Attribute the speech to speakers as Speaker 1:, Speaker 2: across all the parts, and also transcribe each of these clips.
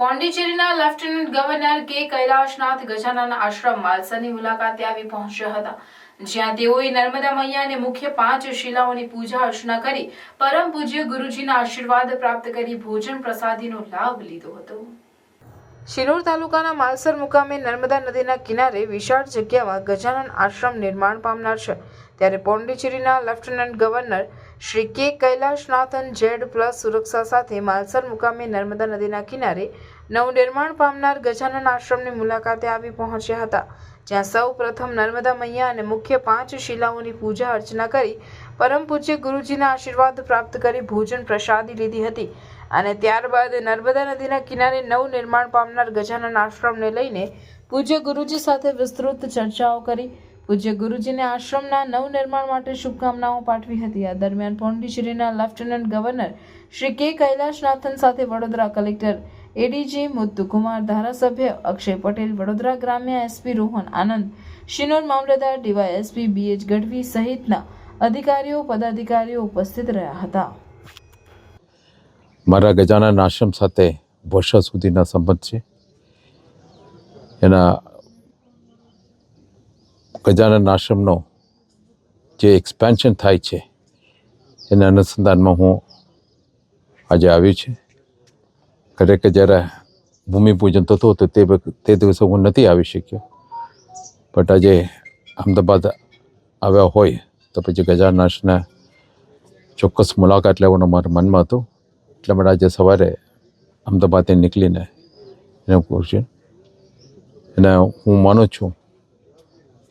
Speaker 1: પોંડિચેરીના lieutenant governor કે કૈલાશનાથ ગજાનન આશ્રમ માલસરની મુલાકાતે આવી પહોંચ્યા હતા, જ્યાં તેઓએ નર્મદા મૈયાને મુખ્ય 5 શિલાઓની પૂજા અર્ચના કરી પરમ પૂજ્ય ગુરુજીના આશીર્વાદ પ્રાપ્ત કરી ભોજન પ્રસાદીનો લાભ લીધો હતો। શિનોર તાલુકાના માલસર મુકામે નર્મદા નદીના કિનારે વિશાળ જગ્યામાં ગજાનન આશ્રમ નિર્માણ પામનાર છે, ત્યારે પોંડિચેરીના લેફ્ટનન્ટ ગવર્નર શ્રી કે કૈલાશનાથન Z+ સુરક્ષા સાથે માલસર મુકામે નર્મદા નદીના કિનારે નવનિર્માણ પામનાર ગજાનન આશ્રમની મુલાકાતે આવી પહોંચ્યા હતા, જ્યાં સૌ પ્રથમ નર્મદા મૈયા અને મુખ્ય 5 શિલાઓની પૂજા અર્ચના કરી પરમ પૂજ્ય ગુરુજીના આશીર્વાદ પ્રાપ્ત કરી ભોજન પ્રસાદી લીધી હતી અને ત્યારબાદ નર્મદા નદીના કિનારે નવનિર્માણ પામનાર ગજાનન આશ્રમને લઈને પૂજ્ય ગુરુજી સાથે વિસ્તૃત ચર્ચાઓ કરી પૂજ્ય ગુરુજીને આશ્રમના નવનિર્માણ માટે શુભકામનાઓ પાઠવી હતી। આ દરમિયાન પોંડિચેરીના લેફ્ટનન્ટ ગવર્નર શ્રી કે કૈલાશનાથન સાથે વડોદરા કલેક્ટર એડીજી મુત્તુકુમાર, ધારાસભ્ય અક્ષય પટેલ, વડોદરા ગ્રામ્ય SP રોહન આનંદ, શિનોર મામલતદાર DYSP BH ગઢવી સહિતના અધિકારીઓ પદાધિકારીઓ ઉપસ્થિત રહ્યા હતા।
Speaker 2: મારા ગજાનન આશ્રમ સાથે વર્ષો સુધીના સંબંધ છે। એના ગજાનન આશ્રમનો જે એક્સપેન્શન થાય છે એના અનુસંધાનમાં હું આજે આવ્યો છે। ખરેખર જ્યારે ભૂમિપૂજન થતું હતું તે દિવસે હું નથી આવી શક્યો, બટ આજે અમદાવાદ આવ્યા હોય તો પછી ગજાનન આશ્રમના ચોક્કસ મુલાકાત લેવાનો મારા મનમાં હતો, એટલા માટે આજે સવારે અમદાવાદથી નીકળીને એને પૂછ્યું। અને હું માનું છું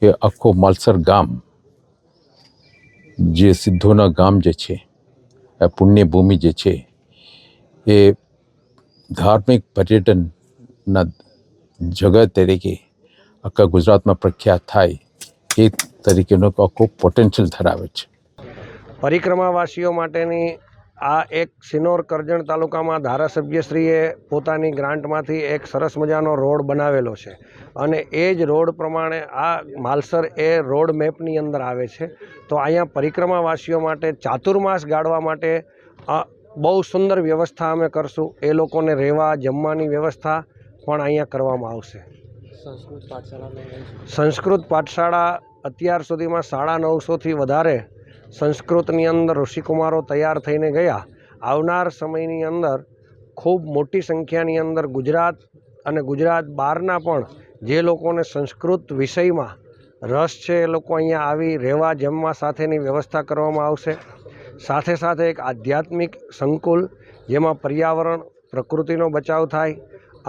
Speaker 2: કે આખું માલસર ગામ જે સિદ્ધોના ગામ જે છે, આ પુણ્યભૂમિ જે છે, એ ધાર્મિક પર્યટનના જગત તરીકે આખા ગુજરાતમાં પ્રખ્યાત થાય એ તરીકેનો આખો પોટેન્શિયલ ધરાવે છે।
Speaker 3: પરિક્રમાવાસીઓ માટેની આ એક શિનોર કરજણ તાલુકામાં ધારાસભ્યશ્રીએ પોતાની ગ્રાન્ટમાંથી એક સરસ મજાનો રોડ બનાવેલો છે અને એ જ રોડ પ્રમાણે આ માલસર એ રોડ મેપની અંદર આવે છે। તો અહીંયા પરિક્રમાવાસીઓ માટે ચાતુર્માસ ગાળવા માટે બહુ સુંદર વ્યવસ્થા અમે કરશું। એ લોકોને રહેવા જમવાની વ્યવસ્થા પણ અહીંયા કરવામાં આવશે। સંસ્કૃત પાઠશાળા અત્યાર સુધીમાં 950થી વધારે સંસ્કૃતની અંદર ઋષિકુમારો તૈયાર થઈને ગયા। આવનાર સમયની અંદર ખૂબ મોટી સંખ્યાની અંદર ગુજરાત અને ગુજરાત બહારના પણ જે લોકોને સંસ્કૃત વિષયમાં રસ છે એ લોકો અહીંયા આવી રહેવા જમવા સાથેની વ્યવસ્થા કરવામાં આવશે। સાથે સાથે એક આધ્યાત્મિક સંકુલ જેમાં પર્યાવરણ પ્રકૃતિનો બચાવ થાય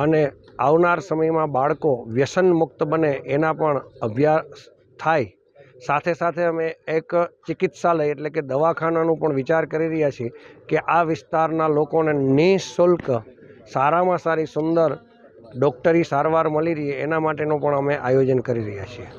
Speaker 3: અને આવનાર સમયમાં બાળકો વ્યસન મુક્ત બને એના પણ અભ્યાસ થાય। સાથે સાથે અમે એક ચિકિત્સાલય એટલે કે દવાખાનાનું પણ વિચાર કરી રહ્યા છીએ કે આ વિસ્તારના લોકોને નિઃશુલ્ક સારામાં સારી સુંદર ડૉક્ટરી સારવાર મળી રહે એના માટેનું પણ અમે આયોજન કરી રહ્યા છીએ।